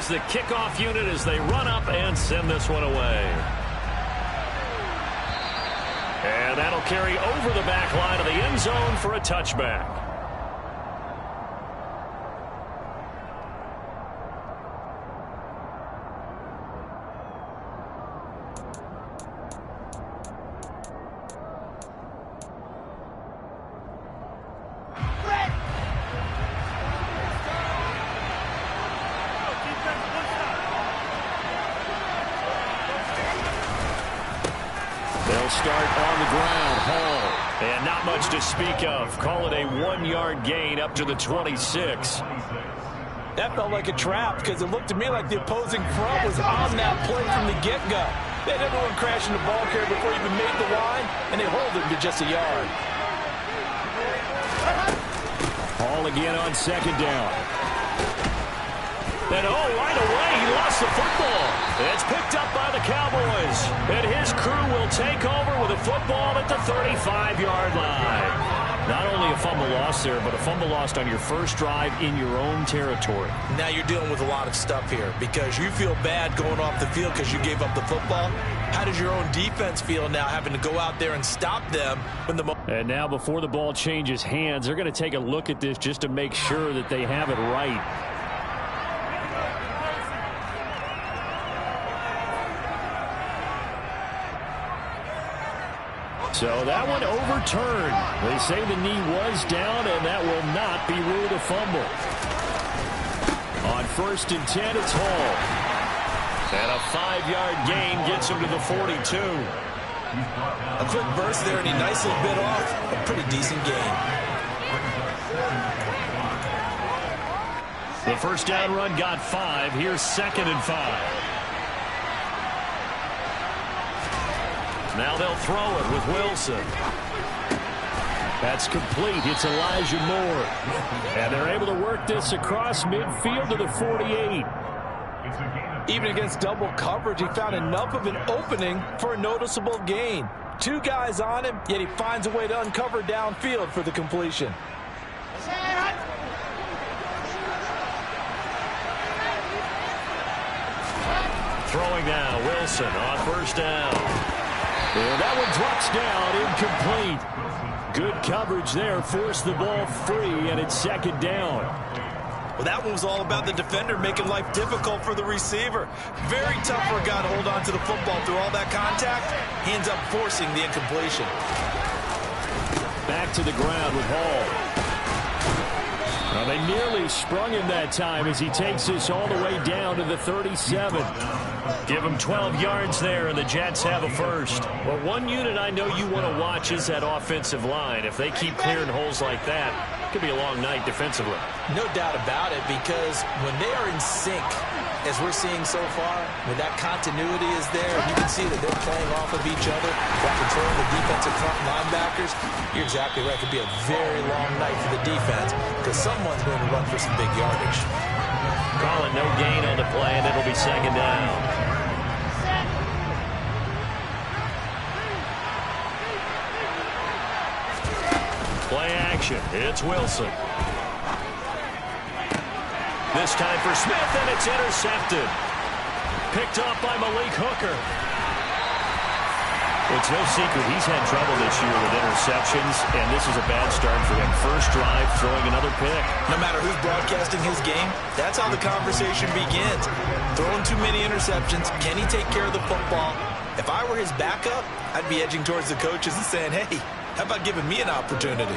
is the kickoff unit as they run up and send this one away. And that'll carry over the back line of the end zone for a touchback. Start on the ground. Hall. And not much to speak of. Call it a 1-yard gain up to the 26. That felt like a trap because it looked to me like the opposing front was on that play from the get-go. They had everyone crashing the ball carrier before he even made the line, and they hold him to just a yard. Hall again on second down. And right away, he lost the football. It's picked up by the Cowboys. And his crew will take over with a football at the 35-yard line. Not only a fumble loss there, but a fumble lost on your first drive in your own territory. Now you're dealing with a lot of stuff here because you feel bad going off the field because you gave up the football. How does your own defense feel now having to go out there and stop them when the... And now before the ball changes hands, they're going to take a look at this just to make sure that they have it right. So that one overturned. They say the knee was down, and that will not be ruled a fumble. On 1st and 10, it's Hall. And a 5-yard gain gets him to the 42. A quick burst there, and he nicely bit off a pretty decent gain. The first down run got 5. Here's 2nd and 5. Now they'll throw it with Wilson. That's complete. It's Elijah Moore. And they're able to work this across midfield to the 48. Even against double coverage, he found enough of an opening for a noticeable gain. 2 guys on him, yet he finds a way to uncover downfield for the completion. Throwing now, Wilson on 1st down. And that one drops down, incomplete. Good coverage there, forced the ball free, and it's 2nd down. Well, that one was all about the defender making life difficult for the receiver. Very tough for a guy to hold on to the football through all that contact. He ends up forcing the incompletion. Back to the ground with Hall. Well, they nearly sprung him that time as he takes this all the way down to the 37. Give him 12 yards there, and the Jets have a first. Well, one unit I know you want to watch is that offensive line. If they keep clearing holes like that, it could be a long night defensively. No doubt about it, because when they are in sync, as we're seeing so far, when that continuity is there, you can see that they're playing off of each other while controlling the defensive front linebackers. You're exactly right. It could be a very long night for the defense because someone's going to run for some big yardage. Call it no gain on the play, and it'll be 2nd down. Play action. It's Wilson. This time for Smith, and it's intercepted. Picked off by Malik Hooker. It's no secret he's had trouble this year with interceptions, and this is a bad start for him. First drive, throwing another pick. No matter who's broadcasting his game, that's how the conversation begins. Throwing too many interceptions, can he take care of the football? If I were his backup, I'd be edging towards the coaches and saying, hey, how about giving me an opportunity?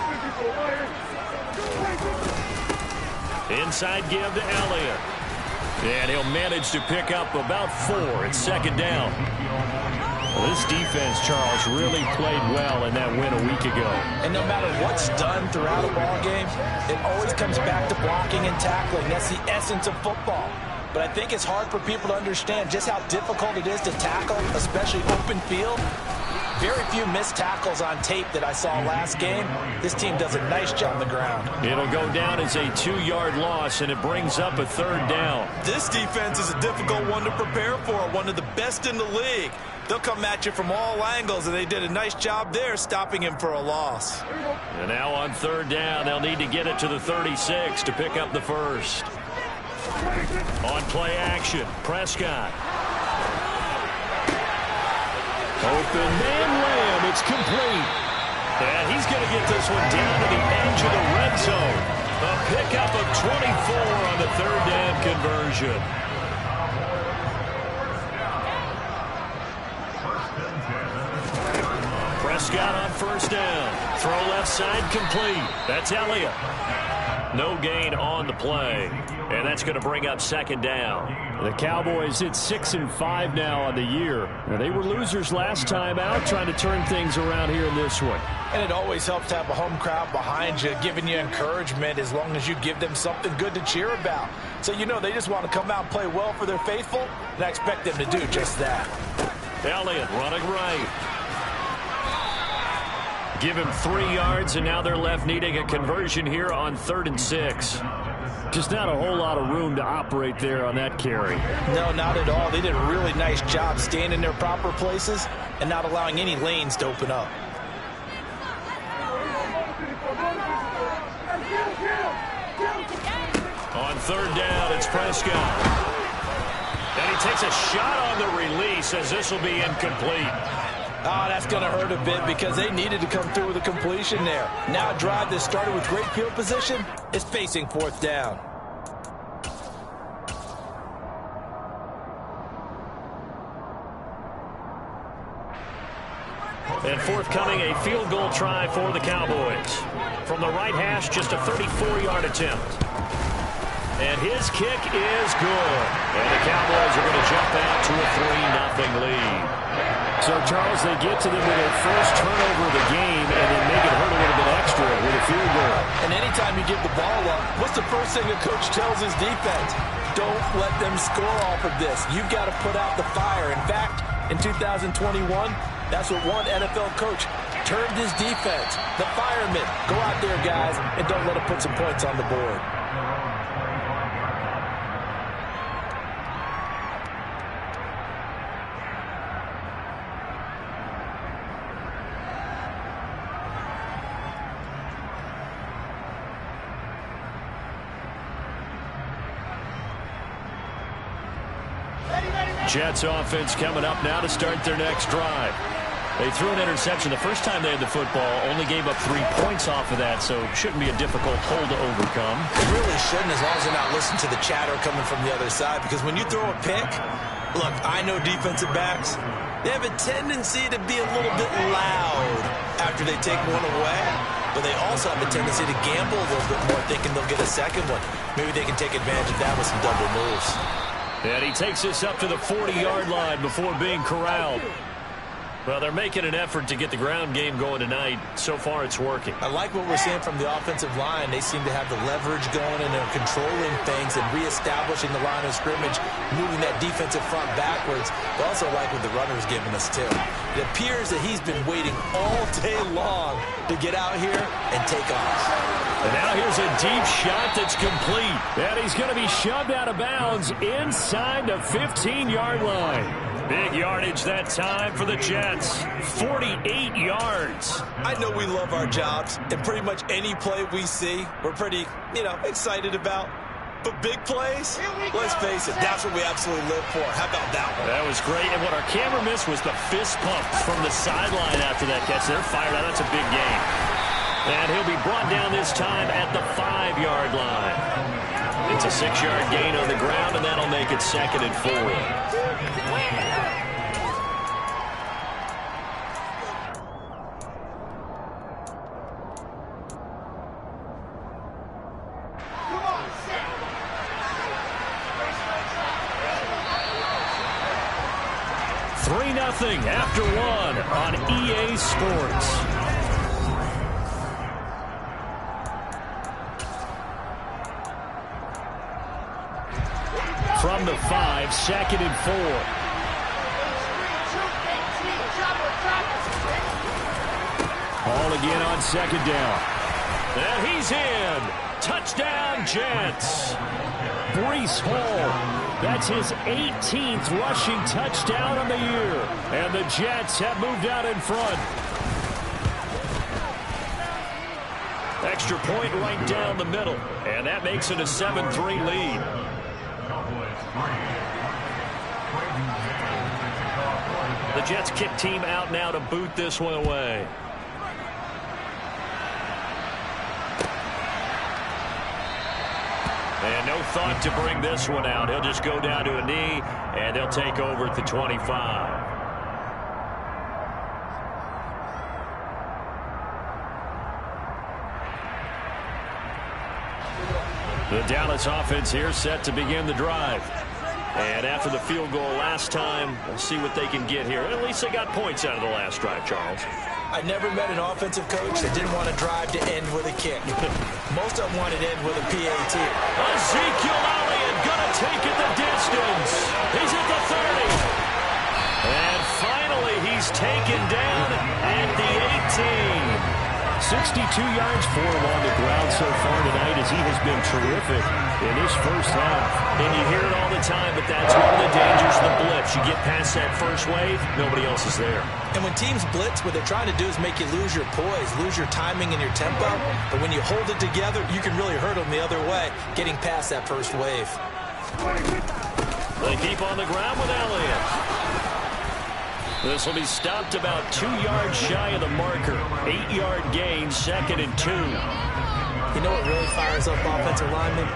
Inside give to Elliott. And he'll manage to pick up about 4. It's 2nd down. Well, this defense, Charles, really played well in that win a week ago. And no matter what's done throughout a ball game, it always comes back to blocking and tackling. That's the essence of football. But I think it's hard for people to understand just how difficult it is to tackle, especially open field. Very few missed tackles on tape that I saw last game. This team does a nice job on the ground. It'll go down as a 2-yard loss, and it brings up a 3rd down. This defense is a difficult one to prepare for, one of the best in the league. They'll come at you from all angles, and they did a nice job there stopping him for a loss. And now on 3rd down, they'll need to get it to the 36 to pick up the first. On play action, Prescott. Open man Lamb, it's complete. And he's going to get this one down to the edge of the red zone. A pickup of 24 on the third down conversion. Prescott on first down. Throw left side complete. That's Elliott. No gain on the play. And that's going to bring up second down. The Cowboys hit 6-5 now on the year. Now, they were losers last time out, trying to turn things around here in this one. And it always helps to have a home crowd behind you, giving you encouragement as long as you give them something good to cheer about. So you know they just want to come out and play well for their faithful, and I expect them to do just that. Elliott running right. Give him 3 yards, and now they're left needing a conversion here on 3rd and 6. Just not a whole lot of room to operate there on that carry. No, not at all. They did a really nice job staying in their proper places and not allowing any lanes to open up. On 3rd down, it's Prescott. And he takes a shot on the release as this will be incomplete. Oh, that's going to hurt a bit because they needed to come through with a completion there. Now a drive that started with great field position is facing 4th down. And forthcoming, a field goal try for the Cowboys. From the right hash, just a 34-yard attempt. And his kick is good. And the Cowboys are going to jump out to a 3-0 lead. So, Charles, they get to them with their first turnover of the game and then make it hurt a little bit extra with a field goal. And anytime you give the ball up, what's the first thing a coach tells his defense? Don't let them score off of this. You've got to put out the fire. In fact, in 2021, that's what one NFL coach termed his defense. The firemen. Go out there, guys, and don't let them put some points on the board. Jets offense coming up now to start their next drive. They threw an interception the first time they had the football, only gave up 3 points off of that, so shouldn't be a difficult hole to overcome. It really shouldn't, as long as they're not listening to the chatter coming from the other side, because when you throw a pick, look, I know defensive backs, they have a tendency to be a little bit loud after they take one away, but they also have a tendency to gamble a little bit more, thinking they'll get a second one. Maybe they can take advantage of that with some double moves. And he takes this up to the 40-yard line before being corralled. Well, they're making an effort to get the ground game going tonight. So far, it's working. I like what we're seeing from the offensive line. They seem to have the leverage going, and they're controlling things and reestablishing the line of scrimmage, moving that defensive front backwards. But also like what the runner's giving us, too. It appears that he's been waiting all day long to get out here and take off. And now here's a deep shot that's complete. And he's going to be shoved out of bounds inside the 15-yard line. Big yardage that time for the Jets. 48 yards. I know we love our jobs, and pretty much any play we see, we're pretty, excited about. But big plays, let's face it, that's what we absolutely live for. How about that one? That was great, and what our camera missed was the fist pump from the sideline after that catch. They're fired out. That's a big game. And he'll be brought down this time at the 5-yard line. It's a 6-yard gain on the ground, and that'll make it 2nd and 4. After 1 on EA Sports. From the 5, 2nd and 4. Ball again on 2nd down. And he's in. Touchdown, Jets. Breece Hall. That's his 18th rushing touchdown on the year. And the Jets have moved out in front. Extra point right down the middle. And that makes it a 7-3 lead. Jets kick team out now to boot this one away. And no thought to bring this one out. He'll just go down to a knee, and they'll take over at the 25. The Dallas offense here set to begin the drive. And after the field goal last time, we'll see what they can get here. At least they got points out of the last drive, Charles. I never met an offensive coach that didn't want to drive to end with a kick. Most of them wanted to end with a PAT. Ezekiel Elliott gonna take it the distance. He's at the 30. And finally, he's taken down at the 18. 62 yards for him on the ground so far tonight, as he has been terrific in his first half. And you hear it all the time, but that's one of the dangers of the blitz. You get past that first wave, nobody else is there. And when teams blitz, what they're trying to do is make you lose your poise, lose your timing and your tempo. But when you hold it together, you can really hurt them the other way, getting past that first wave. They keep on the ground with Elliott. This will be stopped about 2 yards shy of the marker. 8-yard gain, 2nd and 2. You know what really fires up offensive linemen?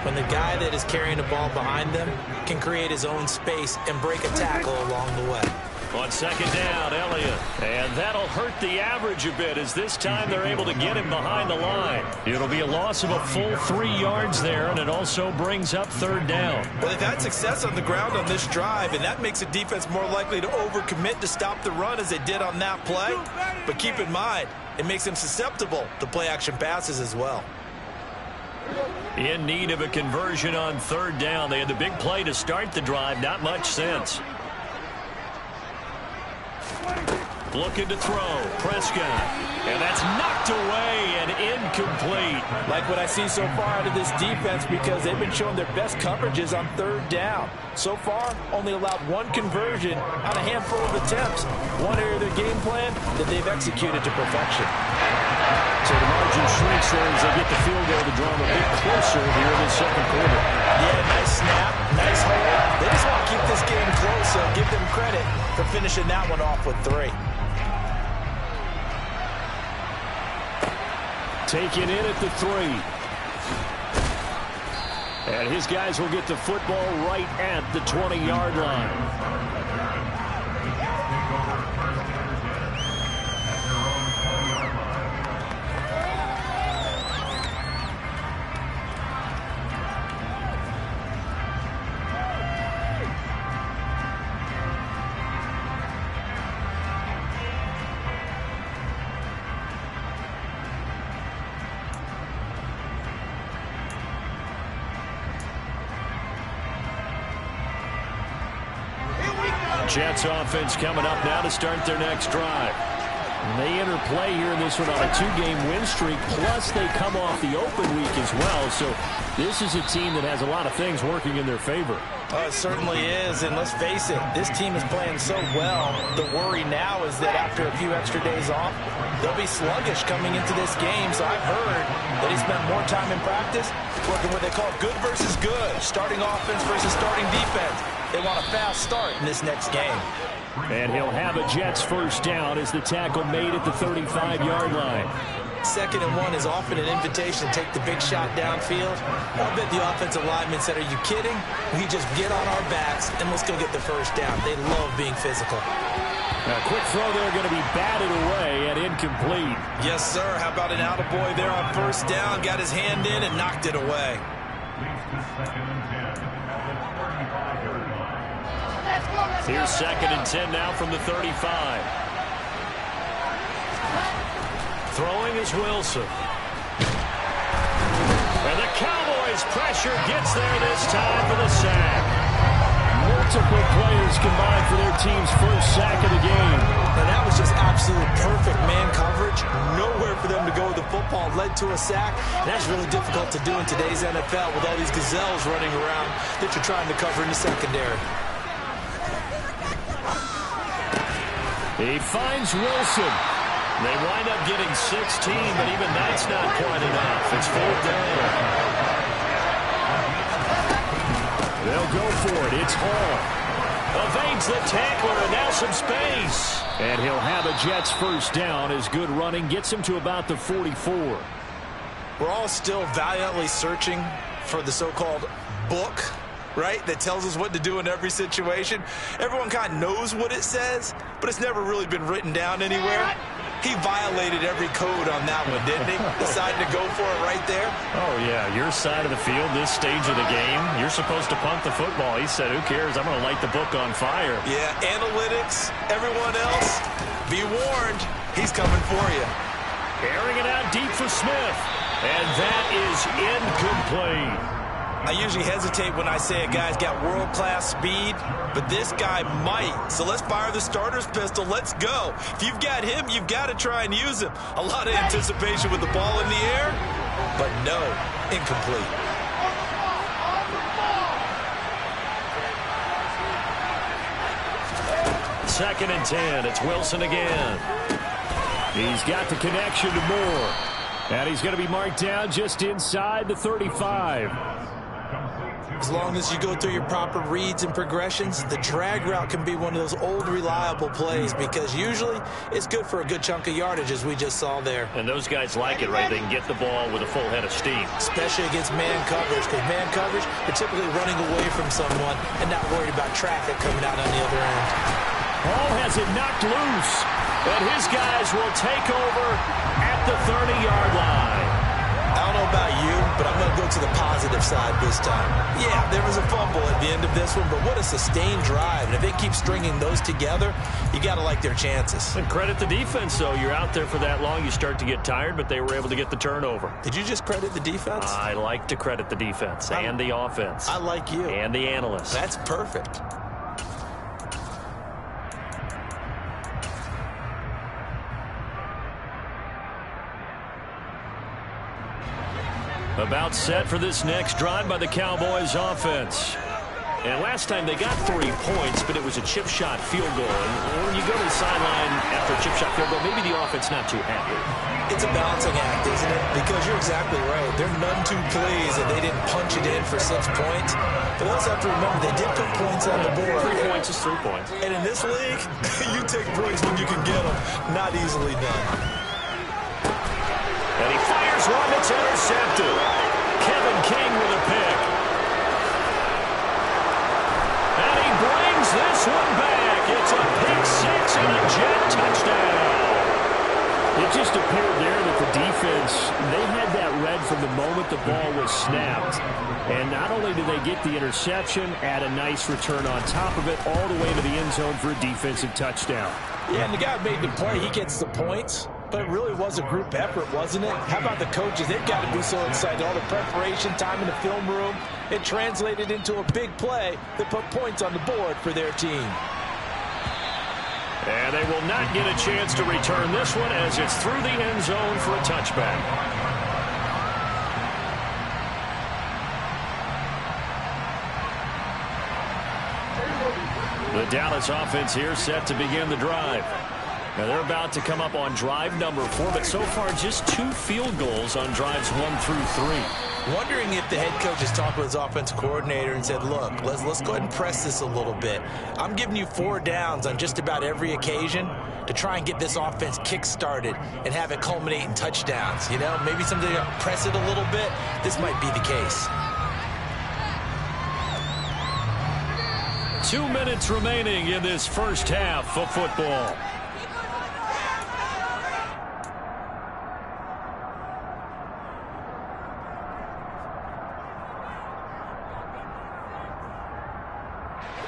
When the guy that is carrying the ball behind them can create his own space and break a tackle along the way. On 2nd down, Elliott. And that'll hurt the average a bit, as this time they're able to get him behind the line. It'll be a loss of a full 3 yards there, and it also brings up 3rd down. Well, they've had success on the ground on this drive, and that makes the defense more likely to overcommit to stop the run as they did on that play. But keep in mind, it makes them susceptible to play-action passes as well. In need of a conversion on 3rd down. They had the big play to start the drive, not much since. Looking to throw, Prescott, and that's knocked away and incomplete. Like what I see so far out of this defense, because they've been showing their best coverages on 3rd down. So far, only allowed 1 conversion on a handful of attempts. One area of their game plan that they've executed to perfection. So the margin shrinks there as they get the field goal to draw them a bit closer here in the 2nd quarter. Yeah, nice snap, nice hold. They just want to keep this game close, so give them credit for finishing that one off with 3. Taken in at the 3. And his guys will get the football right at the 20-yard line. Jets offense coming up now to start their next drive. And they interplay here in this one on a 2-game win streak, plus they come off the open week as well. So this is a team that has a lot of things working in their favor. It certainly is, and let's face it, this team is playing so well. The worry now is that after a few extra days off, they'll be sluggish coming into this game. So I've heard that he spent more time in practice working what they call good versus good, starting offense versus starting defense. They want a fast start in this next game. And he'll have a Jets 1st down as the tackle made at the 35-yard line. 2nd and 1 is often an invitation to take the big shot downfield. I'll bet the offensive lineman said, are you kidding? We just get on our backs and let's go get the 1st down. They love being physical. Now, quick throw there, going to be batted away and incomplete. Yes, sir. How about an attaboy there on 1st down? Got his hand in and knocked it away. Here's 2nd and 10 now from the 35. Throwing is Wilson. And the Cowboys' pressure gets there this time for the sack. Multiple players combined for their team's 1st sack of the game. And that was just absolute perfect man coverage. Nowhere for them to go with the football. Led to a sack. And that's really difficult to do in today's NFL with all these gazelles running around that you're trying to cover in the secondary. He finds Wilson. They wind up getting 16, but even that's not quite enough. It's 4th down. They'll go for it. It's Hall. Evades the tackler, and now some space. And he'll have a Jets first down as good running gets him to about the 44. We're all still valiantly searching for the so-called book, right, that tells us what to do in every situation. Everyone kind of knows what it says, but it's never really been written down anywhere. He violated every code on that one, didn't he? Decided to go for it right there. Oh, yeah, your side of the field, this stage of the game, you're supposed to punt the football. He said, who cares? I'm going to light the book on fire. Yeah, analytics, everyone else, be warned, he's coming for you. Airing it out deep for Smith, and that is incomplete. I usually hesitate when I say a guy's got world-class speed, but this guy might. So let's fire the starter's pistol. Let's go. If you've got him, you've got to try and use him. A lot of anticipation with the ball in the air, but no, incomplete. Second and 10. It's Wilson again. He's got the connection to Moore. And he's going to be marked down just inside the 35. As long as you go through your proper reads and progressions, the drag route can be one of those old reliable plays because usually it's good for a good chunk of yardage, as we just saw there. And those guys like it, right? They can get the ball with a full head of steam. Especially against man coverage, because man coverage, you're typically running away from someone and not worried about traffic coming out on the other end. Ball has it knocked loose, and his guys will take over at the 30-yard line. I don't know about you, but I'm going to go to the positive side this time. Yeah, there was a fumble at the end of this one, but what a sustained drive. And if they keep stringing those together, you got to like their chances. And credit the defense, though. You're out there for that long, you start to get tired, but they were able to get the turnover. Did you just credit the defense? I like to credit the defense and the offense. I like you. And the analysts. That's perfect. About set for this next drive by the Cowboys offense. And last time they got 3 points, but it was a chip shot field goal. And when you go to the sideline after a chip shot field goal, maybe the offense not too happy. It's a balancing act, isn't it? Because you're exactly right. They're none too plays, and they didn't punch it in for 6 points. But they also have to remember they did put points on the board. 3 points is 3 points. And in this league, you take points when you can get them. Not easily done. And he fires one that's intercepted. Kevin King with a pick. And he brings this one back. It's a pick six and a Jet touchdown. It just appeared there that the defense, they had that read from the moment the ball was snapped. And not only did they get the interception, add a nice return on top of it, all the way to the end zone for a defensive touchdown. Yeah, and the guy made the play. He gets the points. But it really was a group effort, wasn't it? How about the coaches? They've got to be so excited. All the preparation time in the film room, it translated into a big play that put points on the board for their team. And they will not get a chance to return this one as it's through the end zone for a touchback. The Dallas offense here set to begin the drive. Now they're about to come up on drive number 4, but so far just 2 field goals on drives 1 through 3. Wondering if the head coach has talked with his offensive coordinator and said, look, let's go ahead and press this a little bit. I'm giving you 4 downs on just about every occasion to try and get this offense kick-started and have it culminate in touchdowns. You know, maybe something to press it a little bit. This might be the case. 2 minutes remaining in this first half of football.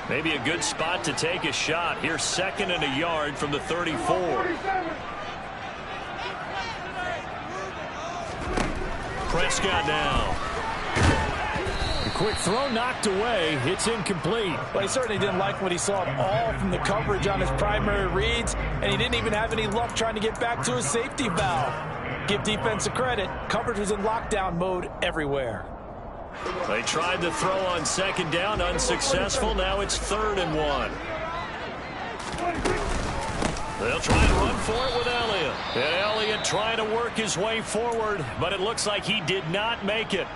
Maybe a good spot to take a shot. Here's 2nd and a yard from the 34. Prescott now. A quick throw knocked away. It's incomplete. Well, he certainly didn't like what he saw at all from the coverage on his primary reads, and he didn't even have any luck trying to get back to his safety valve. Give defense a credit. Coverage was in lockdown mode everywhere. They tried to throw on 2nd down, unsuccessful. Now it's 3rd and 1. They'll try and run for it with Elliott. And Elliott trying to work his way forward, but it looks like he did not make it.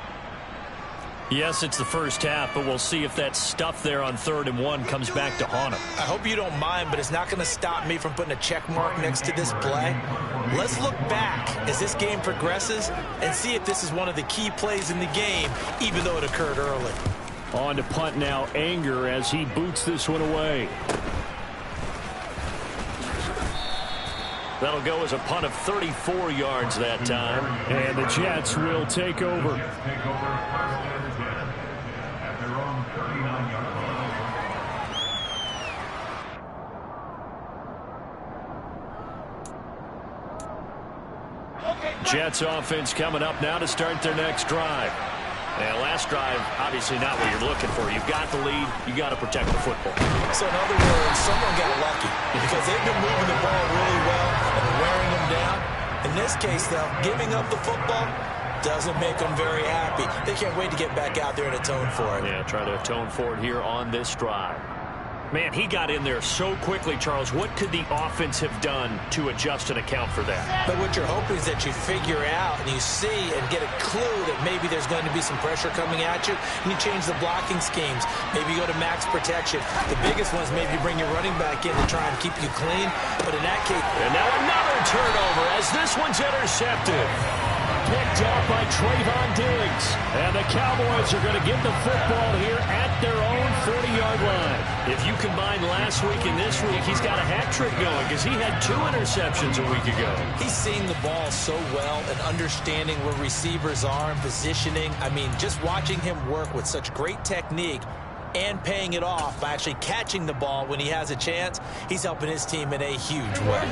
Yes, it's the first half, but we'll see if that stuff there on 3rd and 1 comes back to haunt him. I hope you don't mind, but it's not going to stop me from putting a check mark next to this play. Let's look back as this game progresses and see if this is one of the key plays in the game, even though it occurred early. On to punt now, Anger, as he boots this one away. That'll go as a punt of 34 yards that time. And the Jets will take over. Jets offense coming up now to start their next drive. And last drive, obviously not what you're looking for. You've got the lead. You got to protect the football. So in other words, someone got lucky because they've been moving the ball really well and wearing them down. In this case, though, giving up the football doesn't make them very happy. They can't wait to get back out there and atone for it. Yeah, try to atone for it here on this drive. Man, he got in there so quickly, Charles. What could the offense have done to adjust and account for that? But what you're hoping is that you figure out and you see and get a clue that maybe there's going to be some pressure coming at you, and you change the blocking schemes. Maybe you go to max protection. The biggest one is maybe you bring your running back in to try and keep you clean. But in that case... And now another turnover as this one's intercepted. Picked up by Trayvon Diggs. And the Cowboys are going to get the football here at their own 40-yard line. If you combine last week and this week, he's got a hat trick going because he had 2 interceptions a week ago. He's seeing the ball so well and understanding where receivers are and positioning. I mean, just watching him work with such great technique and paying it off by actually catching the ball when he has a chance, he's helping his team in a huge way.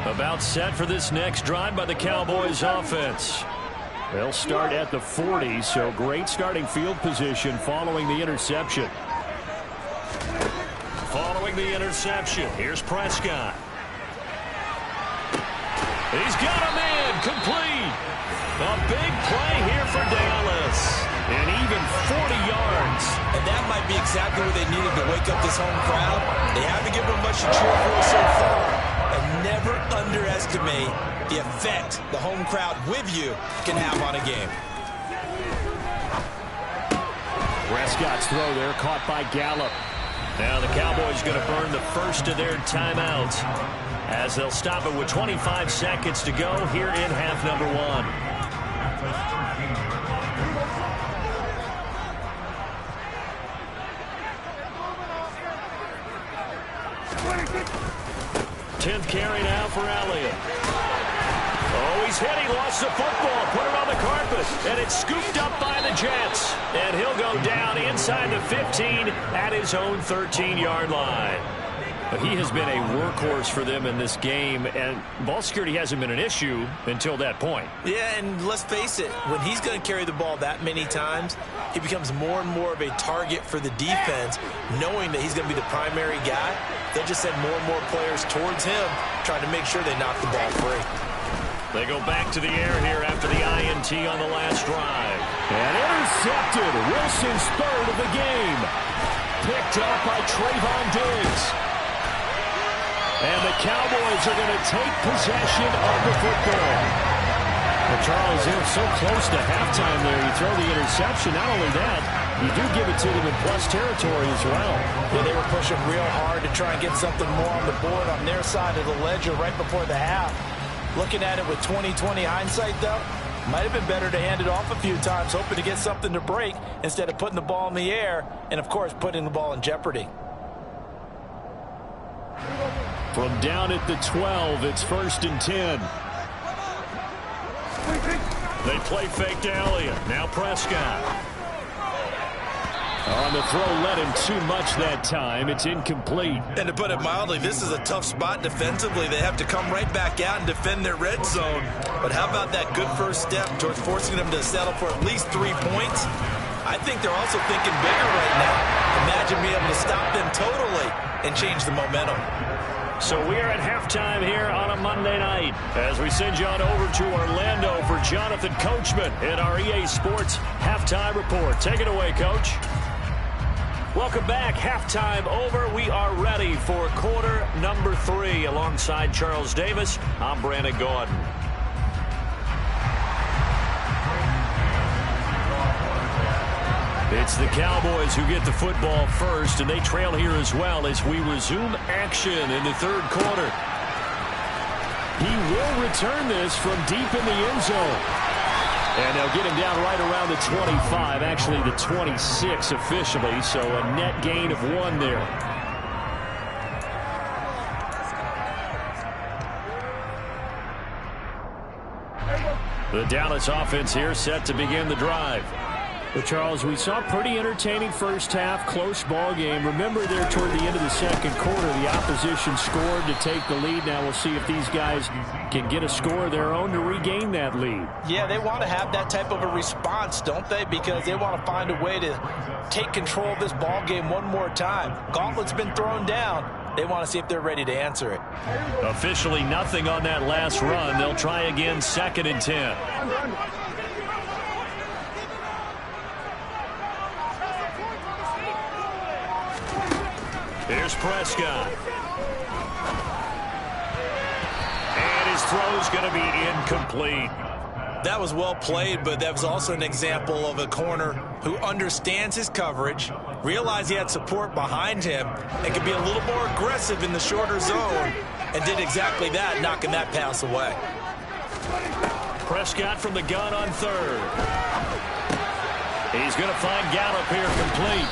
About set for this next drive by the Cowboys offense. They'll start at the 40, so great starting field position following the interception. Following the interception, here's Prescott. He's got a man complete. A big play here for Dallas. And even 40 yards. And that might be exactly what they needed to wake up this home crowd. They haven't given them much to cheer for so far. And never underestimate the effect the home crowd with you can have on a game. Prescott's throw there caught by Gallup. Now the Cowboys going to burn the first of their timeouts as they'll stop it with 25 seconds to go here in half number 1. 10th carry now for Elliott. Oh, he's hit. He lost the football. Put it on the carpet. And it's scooped up by the Jets. And he'll go down inside the 15 at his own 13-yard line. But he has been a workhorse for them in this game, and ball security hasn't been an issue until that point. Yeah, and let's face it, when he's going to carry the ball that many times, he becomes more and more of a target for the defense, knowing that he's going to be the primary guy. They'll just send more and more players towards him, trying to make sure they knock the ball free. They go back to the air here after the INT on the last drive. And intercepted. Wilson's third of the game. Picked up by Trayvon Diggs. And the Cowboys are going to take possession of the football. Well, Charles, they're so close to halftime there. You throw the interception. Not only that, you do give it to them in plus territory as well. Yeah, they were pushing real hard to try and get something more on the board on their side of the ledger right before the half. Looking at it with 20/20 hindsight, though, might have been better to hand it off a few times, hoping to get something to break instead of putting the ball in the air and, of course, putting the ball in jeopardy. From down at the 12, it's 1st and 10. They play fake to Elliott. Now Prescott. On the throw, led him too much that time. It's incomplete. And to put it mildly, this is a tough spot defensively. They have to come right back out and defend their red zone. But how about that good first step towards forcing them to settle for at least 3 points? I think they're also thinking bigger right now. Imagine being able to stop them totally and change the momentum. So we are at halftime here on a Monday night as we send you on over to Orlando for Jonathan Coachman in our EA Sports Halftime Report. Take it away, Coach. Welcome back. Halftime over. We are ready for quarter number 3 alongside Charles Davis. I'm Brandon Gaudin. It's the Cowboys who get the football first, and they trail here as well as we resume action in the third quarter. He will return this from deep in the end zone. And they'll get him down right around the 25, actually the 26 officially, so a net gain of 1 there. The Dallas offense here set to begin the drive. Well, Charles, we saw a pretty entertaining first half, close ball game. Remember there toward the end of the second quarter, the opposition scored to take the lead. Now we'll see if these guys can get a score of their own to regain that lead. Yeah, they want to have that type of a response, don't they? Because they want to find a way to take control of this ball game one more time. Gauntlet's been thrown down. They want to see if they're ready to answer it. Officially nothing on that last run. They'll try again, 2nd and 10. Here's Prescott. And his throw's going to be incomplete. That was well played, but that was also an example of a corner who understands his coverage, realized he had support behind him, and could be a little more aggressive in the shorter zone, and did exactly that, knocking that pass away. Prescott from the gun on 3rd. He's going to find Gallup here complete.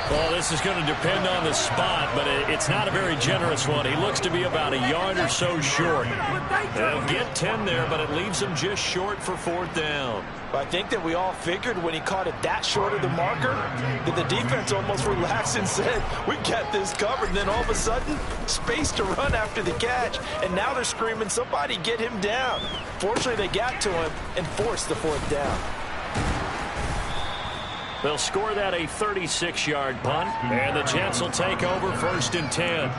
Well, this is going to depend on the spot, but it's not a very generous one. He looks to be about a yard or so short. They'll get 10 there, but it leaves him just short for 4th down. I think that we all figured when he caught it that short of the marker that the defense almost relaxed and said, we got this covered. And then all of a sudden, space to run after the catch. And now they're screaming, somebody get him down. Fortunately, they got to him and forced the 4th down. They'll score that a 36-yard punt, and the Jets will take over 1st and 10.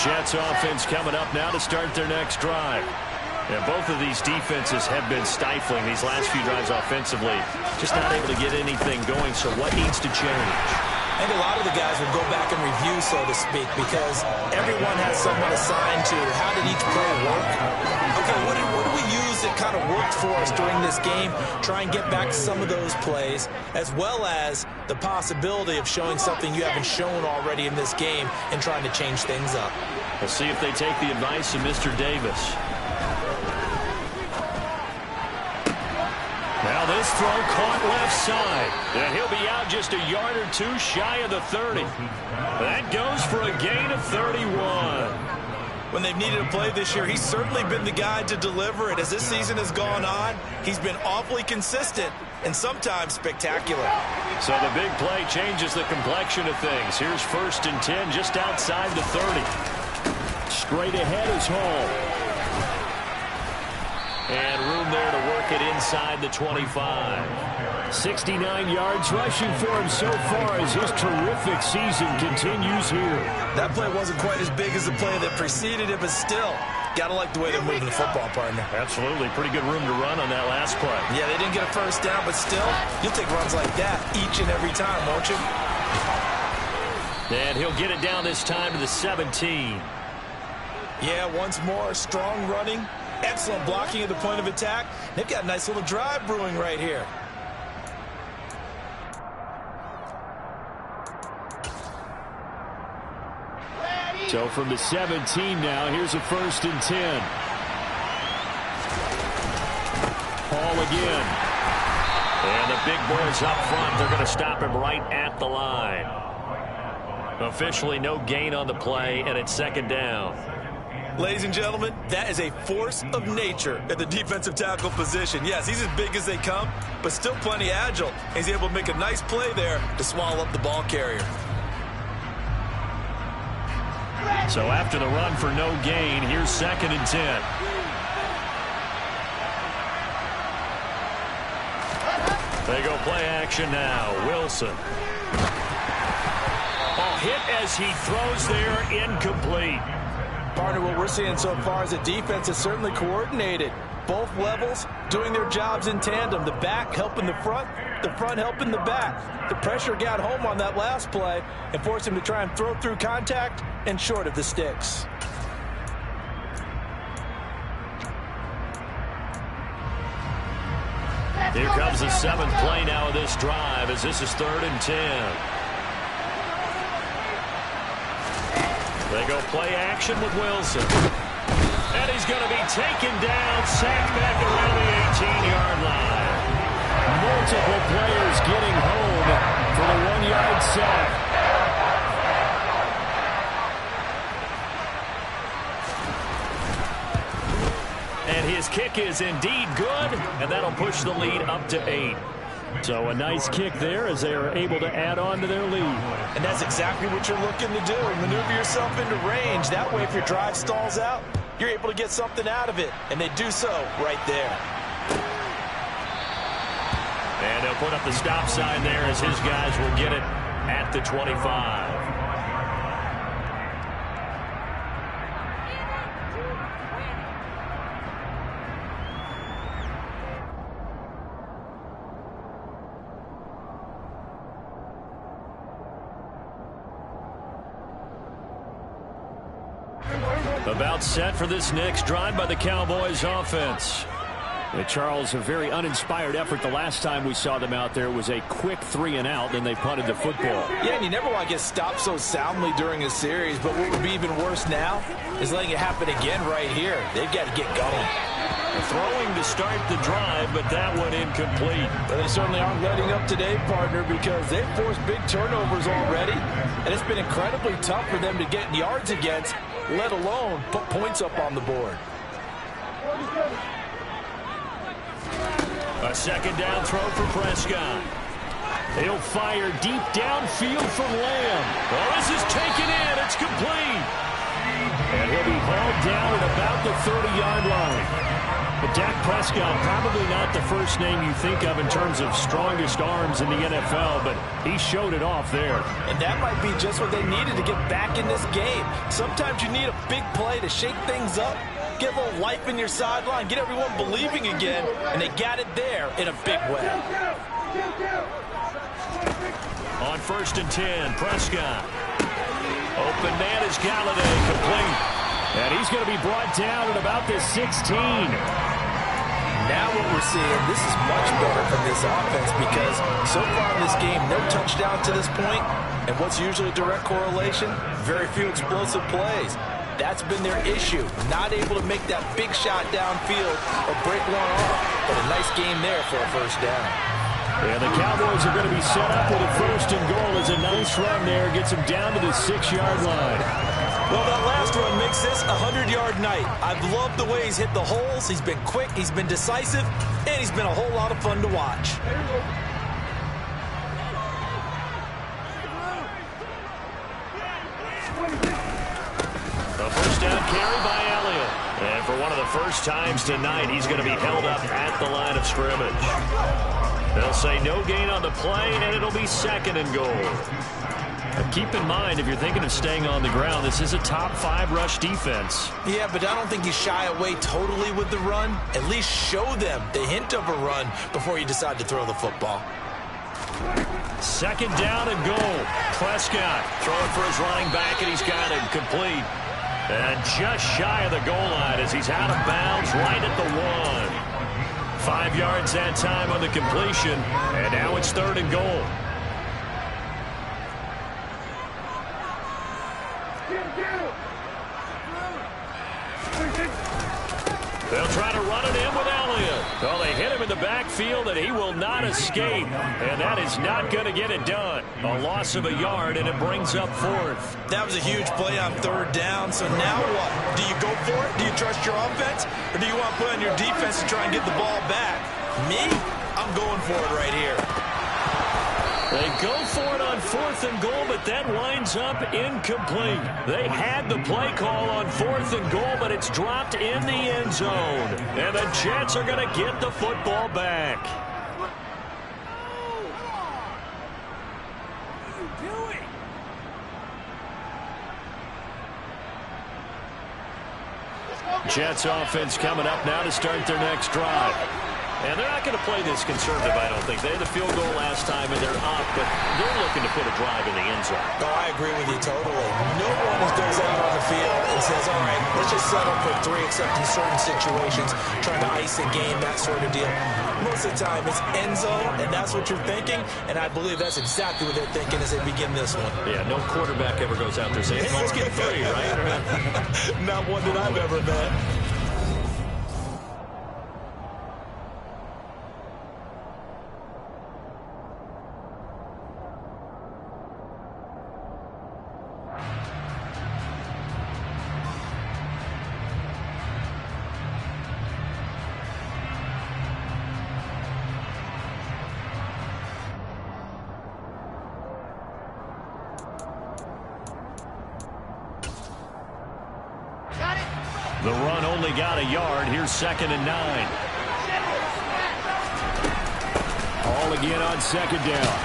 Jets offense coming up now to start their next drive. And both of these defenses have been stifling these last few drives offensively. Just not able to get anything going, so what needs to change? I think a lot of the guys will go back and review, so to speak, because everyone has someone assigned to how did each play work. Okay, what did we use that kind of worked for us during this game? Try and get back to some of those plays, as well as the possibility of showing something you haven't shown already in this game and trying to change things up. We'll see if they take the advice of Mr. Davis. Now this throw caught left side. And he'll be out just a yard or 2 shy of the 30. That goes for a gain of 31. When they've needed a play this year, he's certainly been the guy to deliver it. As this season has gone on, he's been awfully consistent and sometimes spectacular. So the big play changes the complexion of things. Here's 1st and 10 just outside the 30. Straight ahead is Hall. And room there to work it inside the 25. 69 yards rushing for him so far as his terrific season continues here. That play wasn't quite as big as the play that preceded it, but still, gotta like the way they're moving the football, partner. Absolutely. Pretty good room to run on that last play. Yeah, they didn't get a 1st down, but still, you'll take runs like that each and every time, won't you? And he'll get it down this time to the 17. Yeah, once more, strong running. Excellent blocking at the point of attack. They've got a nice little drive brewing right here. So from the 17 now, here's a 1st and 10. Hall again. And the big boys up front, they're going to stop him right at the line. Officially no gain on the play, and it's 2nd down. Ladies and gentlemen, that is a force of nature at the defensive tackle position. Yes, he's as big as they come, but still plenty agile. He's able to make a nice play there to swallow up the ball carrier. So after the run for no gain, here's 2nd and 10. They go play action now. Wilson. A hit as he throws there, incomplete. Partner, what we're seeing so far is the defense is certainly coordinated. both levels doing their jobs in tandem. The back helping the front helping the back. The pressure got home on that last play and forced him to try and throw through contact and short of the sticks. Here comes the seventh play now of this drive as this is 3rd and 10. They go play action with Wilson. And he's going to be taken down, sacked back around the 18-yard line. Multiple players getting home for the 1-yard sack. And his kick is indeed good, and that'll push the lead up to 8. So a nice kick there as they are able to add on to their lead. And that's exactly what you're looking to do. Maneuver yourself into range. That way, if your drive stalls out, you're able to get something out of it. And they do so right there. And they'll put up the stop sign there as his guys will get it at the 25. About set for this next drive by the Cowboys offense. Charles, a very uninspired effort the last time we saw them out there. It was a quick 3-and-out, then they punted the football. Yeah, and you never want to get stopped so soundly during a series, but what would be even worse now is letting it happen again right here. They've got to get going. Throwing to start the drive, but that one incomplete. But they certainly aren't letting up today, partner, because they've forced big turnovers already, and it's been incredibly tough for them to get yards against, let alone put points up on the board. A second down throw for Prescott. He'll fire deep downfield from Lamb. Well, this is taken in. It's complete. And he'll be hauled down at about the 30-yard line. But Dak Prescott, probably not the first name you think of in terms of strongest arms in the NFL, but he showed it off there. And that might be just what they needed to get back in this game. Sometimes you need a big play to shake things up, get a little life in your sideline, get everyone believing again, and they got it there in a big way. On 1st and 10, Prescott. Open man is Galladay, complete. And he's going to be brought down at about the 16. Now what we're seeing, this is much better from this offense because so far in this game, no touchdown to this point, and what's usually a direct correlation? Very few explosive plays. That's been their issue, not able to make that big shot downfield or break one off, but a nice game there for a first down. And the Cowboys are going to be set up with a 1st and goal as a nice run there, gets them down to the 6-yard line. Well, that last run makes this a 100-yard night. I've loved the way he's hit the holes. He's been quick, he's been decisive, and he's been a whole lot of fun to watch. A first down carry by Elliott. And for one of the first times tonight, he's going to be held up at the line of scrimmage. They'll say no gain on the play, and it'll be 2nd and goal. Keep in mind, if you're thinking of staying on the ground, this is a top 5 rush defense. Yeah, but I don't think you shy away totally with the run. At least show them the hint of a run before you decide to throw the football. 2nd down and goal. Prescott throwing for his running back, and he's got it complete. And just shy of the goal line as he's out of bounds right at the 1. 5 yards that time on the completion, and now it's 3rd and goal. They'll try to run it in with Elliott. Well, they hit him in the backfield, and he will not escape. And that is not going to get it done. A loss of a yard, and it brings up 4th. That was a huge play on 3rd down. So now what? Do you go for it? Do you trust your offense? Or do you want to play on your defense to try and get the ball back? Me? I'm going for it right here. They go for it on 4th and goal, but that winds up incomplete. They had the play call on 4th and goal, but it's dropped in the end zone. And the Jets are going to get the football back. Jets offense coming up now to start their next drive. And they're not going to play this conservative, I don't think. They had the field goal last time, and they're up, but they're looking to put a drive in the end zone. Oh, I agree with you totally. No one goes out on the field and says, all right, let's just settle for 3, except in certain situations, trying to ice a game, that sort of deal. Most of the time, it's end zone, and that's what you're thinking, and I believe that's exactly what they're thinking as they begin this one. Yeah, no quarterback ever goes out there saying, hey, let's get 3, right? Not one that I've ever met. The run only got a yard. Here's 2nd and 9. All again on 2nd down.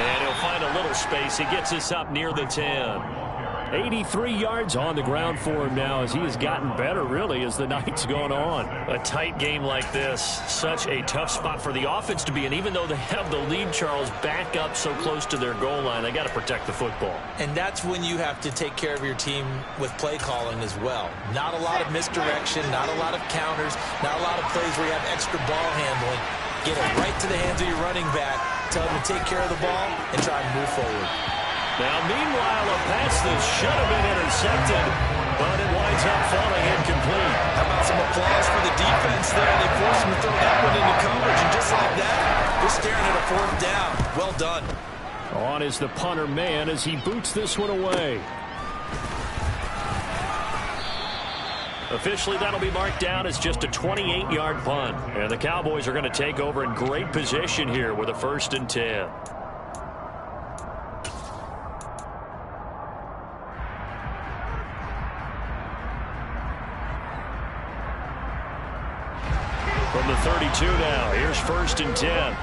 And he'll find a little space. He gets us up near the 10. 83 yards on the ground for him now as he has gotten better, really, as the night's gone on. A tight game like this, such a tough spot for the offense to be in. Even though they have the lead, Charles, back up so close to their goal line, they got to protect the football. And that's when you have to take care of your team with play calling as well. Not a lot of misdirection, not a lot of counters, not a lot of plays where you have extra ball handling. Get it right to the hands of your running back, tell him to take care of the ball, and try and move forward. Now, meanwhile, a pass that should have been intercepted, but it winds up falling incomplete. How about some applause for the defense there? They forced him to throw that one into coverage, and just like that, we're staring at a 4th down. Well done. On is the punter man as he boots this one away. Officially, that'll be marked down as just a 28-yard punt. And the Cowboys are going to take over in great position here with a 1st and 10. From the 32 now, here's 1st and 10.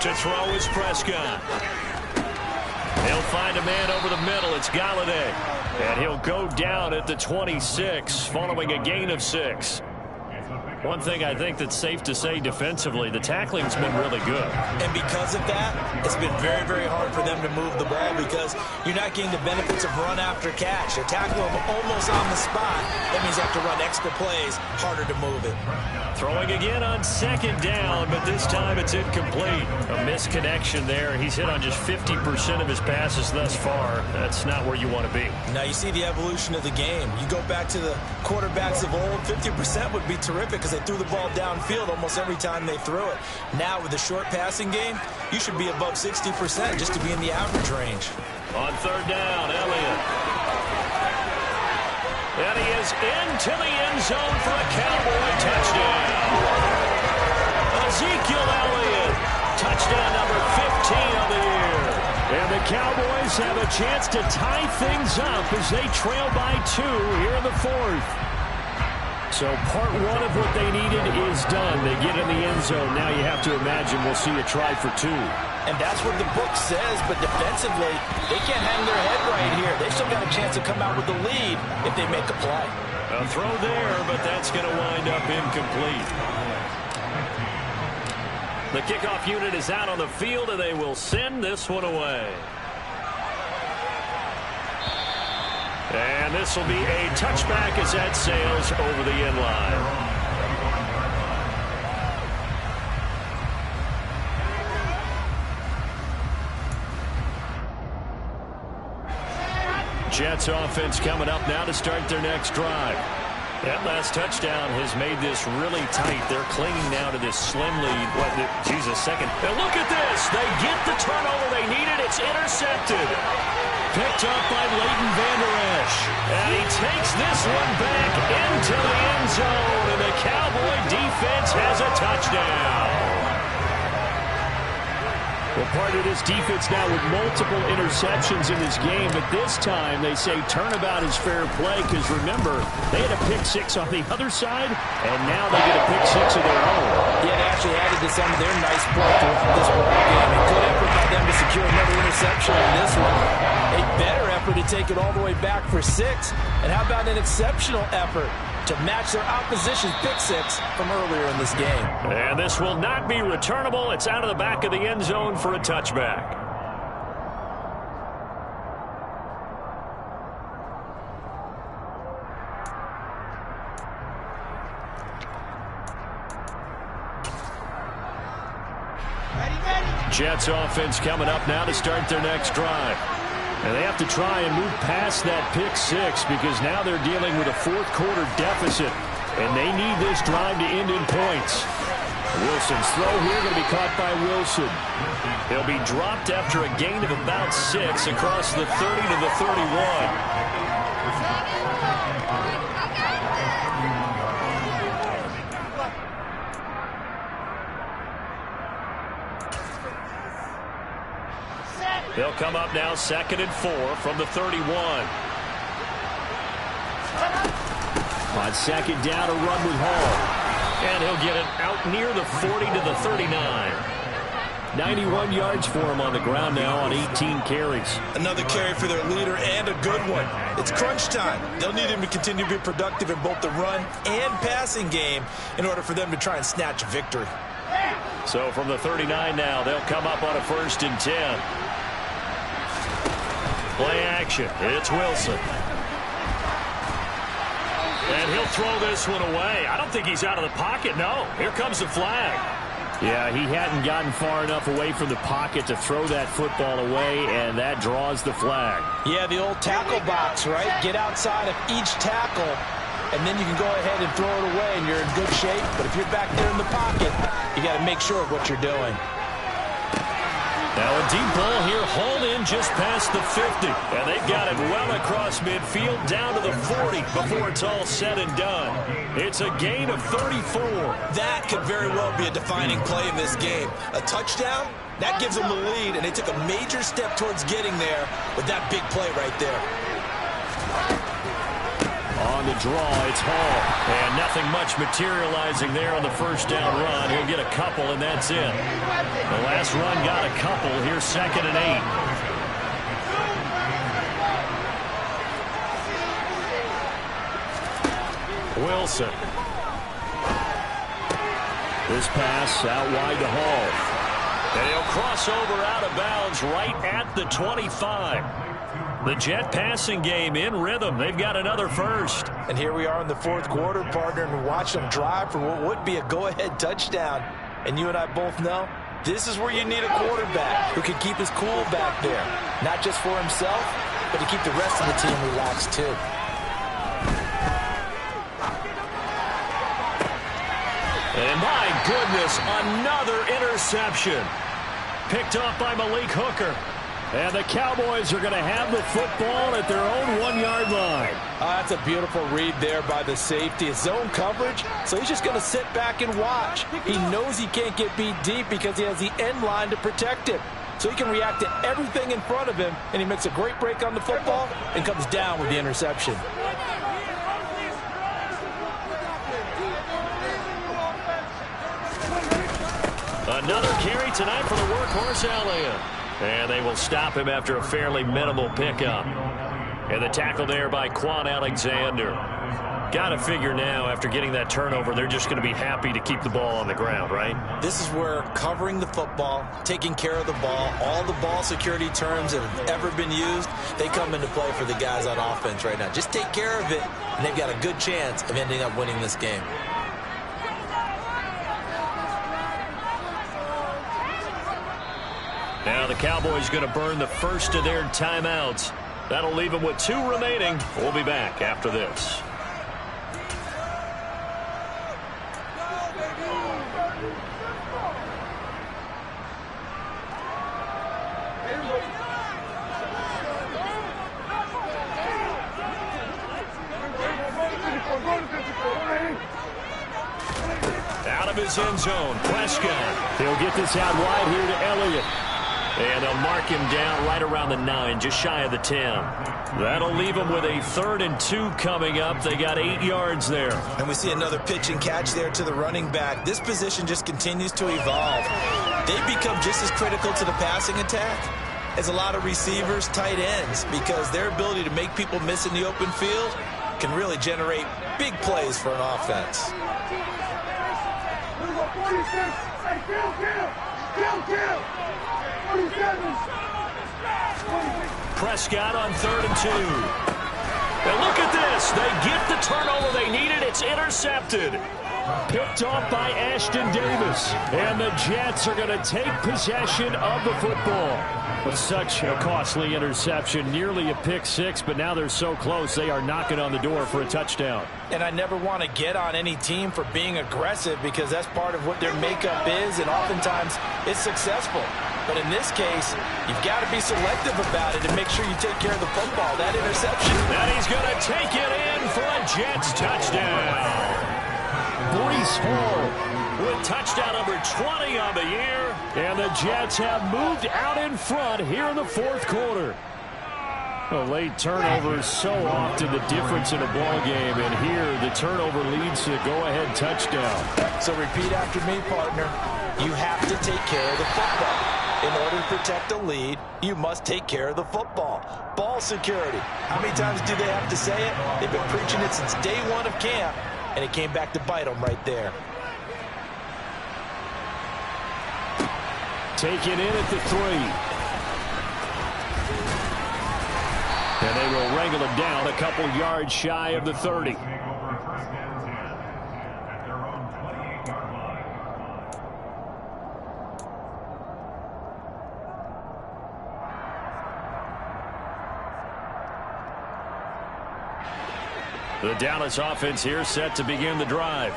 To throw is Prescott. He'll find a man over the middle. It's Galladay. And he'll go down at the 26 following a gain of 6. One thing I think that's safe to say defensively, the tackling's been really good. And because of that, it's been very, very hard for them to move the ball because you're not getting the benefits of run after catch. They tackle them almost on the spot. That means you have to run extra plays, harder to move it. Throwing again on 2nd down, but this time it's incomplete. A misconnection there. He's hit on just 50% of his passes thus far. That's not where you want to be. Now you see the evolution of the game. You go back to the quarterbacks of old, 50% would be terrific because they threw the ball downfield almost every time they threw it. Now with the short passing game, you should be above 60% just to be in the average range. On 3rd down, Elliott. And he is into the end zone for a Cowboy touchdown. Ezekiel Elliott, touchdown number 15 of the year. And the Cowboys have a chance to tie things up as they trail by 2 here in the 4th. So part 1 of what they needed is done. They get in the end zone. Now you have to imagine we'll see a try for 2. And that's what the book says, but defensively, they can't hang their head right here. They still got a chance to come out with the lead if they make a play. A throw there, but that's going to wind up incomplete. The kickoff unit is out on the field, and they will send this one away. And this will be a touchback as that sails over the end line. Jets offense coming up now to start their next drive. That last touchdown has made this really tight. They're clinging now to this slim lead. Jesus, second. Now look at this. They get the turnover they needed. It's intercepted. Picked up by Leighton Vander Esch. And he takes this one back into the end zone. And the Cowboy defense has a touchdown. Well, part of this defense now with multiple interceptions in this game, but this time they say turnabout is fair play because, remember, they had a pick-6 on the other side, and now they get a pick-6 of their own. Yeah, they actually added to some of their nice play throughout this ball game. A good effort by them to secure another interception in this one. A better effort to take it all the way back for 6. And how about an exceptional effort to match their opposition's pick-6 from earlier in this game. And this will not be returnable. It's out of the back of the end zone for a touchback. Jets offense coming up now to start their next drive. And they have to try and move past that pick-6 because now they're dealing with a fourth-quarter deficit. And they need this drive to end in points. Wilson's throw here going to be caught by Wilson. He'll be dropped after a gain of about 6 across the 30 to the 31. They'll come up now 2nd and 4 from the 31. On 2nd down, a run with Hall. And he'll get it out near the 40 to the 39. 91 yards for him on the ground now on 18 carries. Another carry for their leader and a good one. It's crunch time. They'll need him to continue to be productive in both the run and passing game in order for them to try and snatch a victory. So from the 39 now, they'll come up on a 1st and 10. Play action. It's Wilson. And he'll throw this one away. I don't think he's out of the pocket. No. Here comes the flag. Yeah, he hadn't gotten far enough away from the pocket to throw that football away, and that draws the flag. Yeah, the old tackle box, right? Get outside of each tackle, and then you can go ahead and throw it away, and you're in good shape. But if you're back there in the pocket, you got to make sure of what you're doing. Now a deep ball here, hauled in just past the 50. And they've got it well across midfield down to the 40 before it's all said and done. It's a gain of 34. That could very well be a defining play in this game. A touchdown, that gives them the lead, and they took a major step towards getting there with that big play right there. On the draw, it's Hall. And nothing much materializing there on the 1st down run. He'll get a couple, and that's it. The last run got a couple. Here's 2nd and 8. Wilson. This pass out wide to Hall. And he'll cross over out of bounds right at the 25. The Jet passing game in rhythm. They've got another 1st. And here we are in the 4th quarter, partner, and watch them drive for what would be a go-ahead touchdown. And you and I both know this is where you need a quarterback who can keep his cool back there. Not just for himself, but to keep the rest of the team relaxed too. And my goodness, another interception. Picked off by Malik Hooker. And the Cowboys are going to have the football at their own 1-yard line. That's a beautiful read there by the safety. It's zone coverage, so he's just going to sit back and watch. He knows he can't get beat deep because he has the end line to protect him. So he can react to everything in front of him, and he makes a great break on the football and comes down with the interception. Another carry tonight for the workhorse, Elliott. And they will stop him after a fairly minimal pickup. And the tackle there by Quan Alexander. Got to figure now, after getting that turnover, they're just going to be happy to keep the ball on the ground, right? This is where covering the football, taking care of the ball, all the ball security terms that have ever been used, they come into play for the guys on offense right now. Just take care of it, and they've got a good chance of ending up winning this game. Now the Cowboys going to burn the 1st of their timeouts. That'll leave them with 2 remaining. We'll be back after this. Out of his end zone, Prescott. He'll get this out wide here to Elliott. And they'll mark him down right around the 9, just shy of the 10. That'll leave them with a 3rd and 2 coming up. They got 8 yards there. And we see another pitch and catch there to the running back. This position just continues to evolve. They've become just as critical to the passing attack as a lot of receivers, tight ends, because their ability to make people miss in the open field can really generate big plays for an offense. Prescott on 3rd and 2. And look at this. They get the turnover they needed. It's intercepted. Picked off by Ashton Davis. And the Jets are going to take possession of the football. With such a costly interception, nearly a pick six, but now they're so close they are knocking on the door for a touchdown. And I never want to get on any team for being aggressive because that's part of what their makeup is, and oftentimes it's successful. But in this case, you've got to be selective about it and make sure you take care of the football. That interception. And he's going to take it in for a Jets touchdown. Breece Hall with touchdown number 20 on the year. And the Jets have moved out in front here in the 4th quarter. A late turnover so often the difference in a ball game. And here the turnover leads to a go-ahead touchdown. So repeat after me, partner. You have to take care of the football. In order to protect a lead, you must take care of the football. Ball security. How many times do they have to say it? They've been preaching it since day 1 of camp, and it came back to bite them right there. Taken in at the 3. And they will wrangle him down a couple yards shy of the 30. The Dallas offense here set to begin the drive.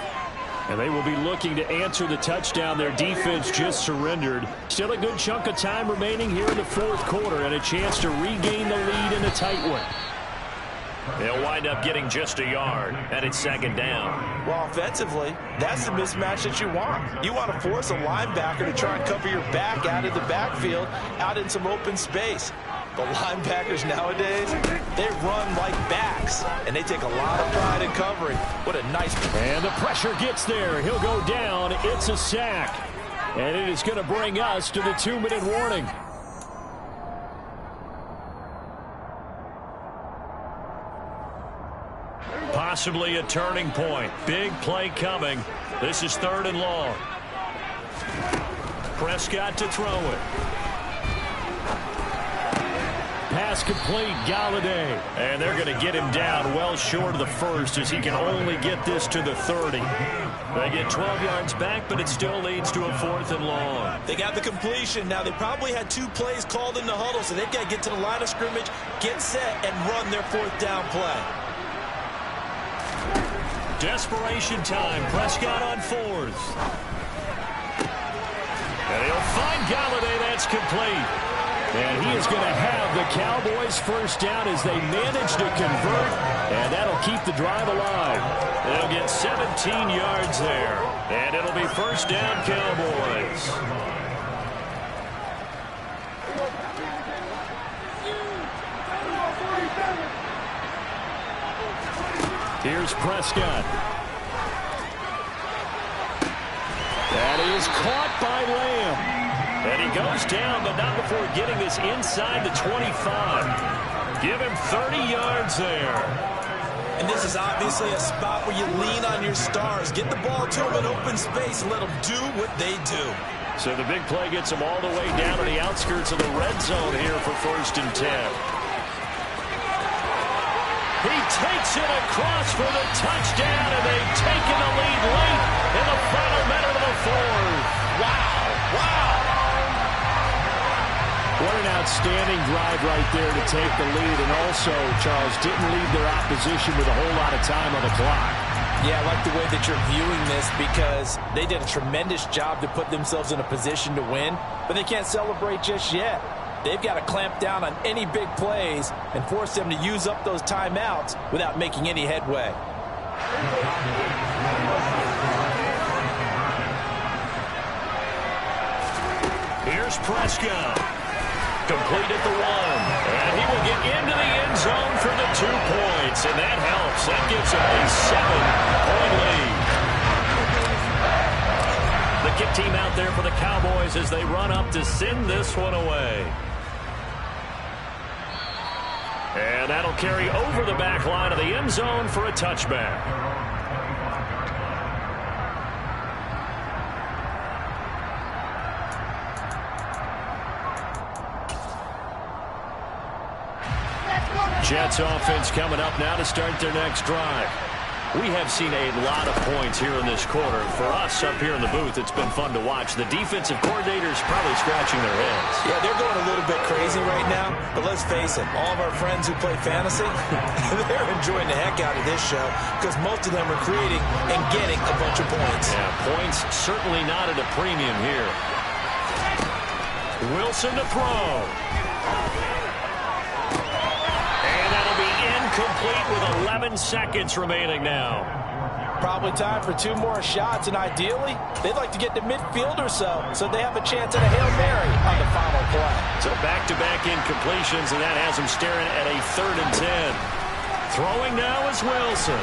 And they will be looking to answer the touchdown their defense just surrendered. Still a good chunk of time remaining here in the 4th quarter and a chance to regain the lead in a tight one. They'll wind up getting just a yard, and it's 2nd down. Well, offensively, that's the mismatch that you want. You want to force a linebacker to try and cover your back out of the backfield, out in some open space. But linebackers nowadays, they run like backs, and they take a lot of pride in covering. What a nice... And the pressure gets there. He'll go down. It's a sack. And it is going to bring us to the 2-minute warning. Possibly a turning point. Big play coming. This is 3rd and long. Prescott to throw it. Pass complete, Galladay. And they're going to get him down well short of the 1st as he can only get this to the 30. They get 12 yards back, but it still leads to a 4th and long. They got the completion. Now, they probably had 2 plays called in the huddle, so they've got to get to the line of scrimmage, get set, and run their 4th down play. Desperation time. Prescott on 4th. And he'll find Galladay. That's complete. And he is going to have the Cowboys first down as they manage to convert, and that'll keep the drive alive. They'll get 17 yards there, and it'll be first down Cowboys. Here's Prescott. That is caught by Lamb. And he goes down, but not before getting this inside the 25. Give him 30 yards there. And this is obviously a spot where you lean on your stars. Get the ball to them in open space and let them do what they do. So the big play gets them all the way down to the outskirts of the red zone here for 1st and 10. He takes it across for the touchdown, and they've taken the lead late in the final minute of the 4th. Wow, wow. What an outstanding drive right there to take the lead. And also, Charles, didn't leave their opposition with a whole lot of time on the clock. Yeah, I like the way that you're viewing this because they did a tremendous job to put themselves in a position to win, but they can't celebrate just yet. They've got to clamp down on any big plays and force them to use up those timeouts without making any headway. Here's Prescott. Complete at the 1. And he will get into the end zone for the 2 points. And that helps. That gives him a 7-point lead. The kick team out there for the Cowboys as they run up to send this one away. And that'll carry over the back line of the end zone for a touchback. Jets offense coming up now to start their next drive. We have seen a lot of points here in this quarter. For us up here in the booth, it's been fun to watch. The defensive coordinators probably scratching their heads. Yeah, they're going a little bit crazy right now. But let's face it, all of our friends who play fantasy, they're enjoying the heck out of this show because most of them are creating and getting a bunch of points. Yeah, points certainly not at a premium here. Wilson to throw. Complete with 11 seconds remaining now. Probably time for 2 more shots, and ideally, they'd like to get to midfield or so they have a chance at a Hail Mary on the final play. So back-to-back incompletions, and that has them staring at a 3rd and 10. Throwing now is Wilson.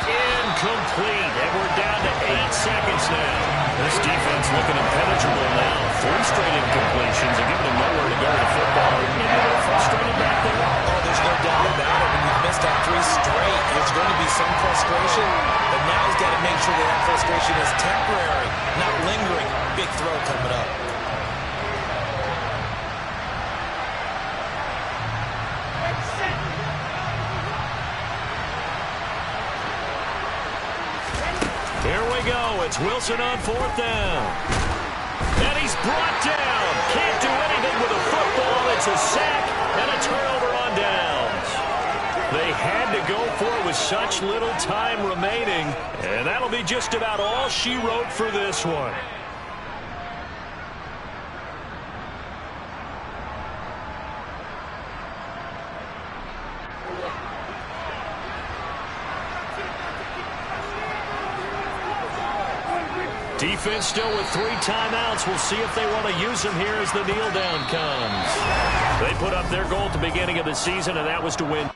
Incomplete, and we're down to 8 seconds now. This defense looking impenetrable now. 3 straight incompletions and giving them nowhere to go with the football. Maybe a little frustrated back there. Oh, there's no doubt about it. When you've missed out 3 straight, there's going to be some frustration. But now he's got to make sure that frustration is temporary, not lingering. Big throw coming up. Here we go. It's Wilson on 4th down. And he's brought down. Can't do anything with a football. It's a sack and a turnover on downs. They had to go for it with such little time remaining. And that'll be just about all she wrote for this one. Defense still with 3 timeouts. We'll see if they want to use them here as the kneel down comes. They put up their goal at the beginning of the season, and that was to win.